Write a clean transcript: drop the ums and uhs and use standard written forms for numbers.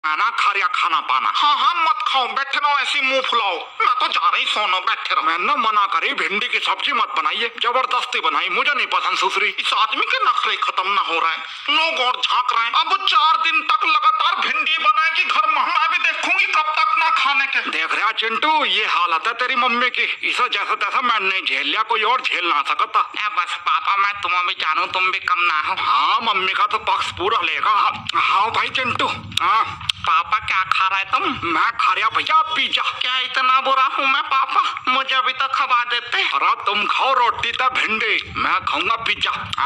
ना खारिया खाना पाना। हाँ हाँ मत खाओ, बैठे रहो ऐसी मुंह फुलाओ। मैं तो जा रही सोनो, बैठे रहो। मैं न मना करी, भिंडी की सब्जी मत बनाइए, जबरदस्ती बनाई, मुझे नहीं पसंद सुसरी। इस आदमी के नखरे खत्म ना हो रहे हैं, लोग और झांक रहे हैं। अब 4 दिन तक लगातार भिंडी बनाएगी घर में, मैं भी देखूंगी कब तक ना खाने के। देख रहा चिंटू, ये हालत है तेरी मम्मी की, इसे जैसा तैसा मैं नहीं झेल लिया, कोई और झेल ना सकता। बस पापा, मैं तुम्हें भी जानू, तुम भी कम ना हो। हाँ मम्मी का तो पक्ष पूरा लेगा। हाँ भाई चिंटू। हाँ पापा, क्या खा रहा है तुम? मैं खा रहा भैया पिज्जा। क्या इतना बुरा हूँ मैं पापा? मुझे भी तो खवा देते। अरे तुम खाओ रोटी तो भिंडी, मैं खाऊंगा पिज्जा।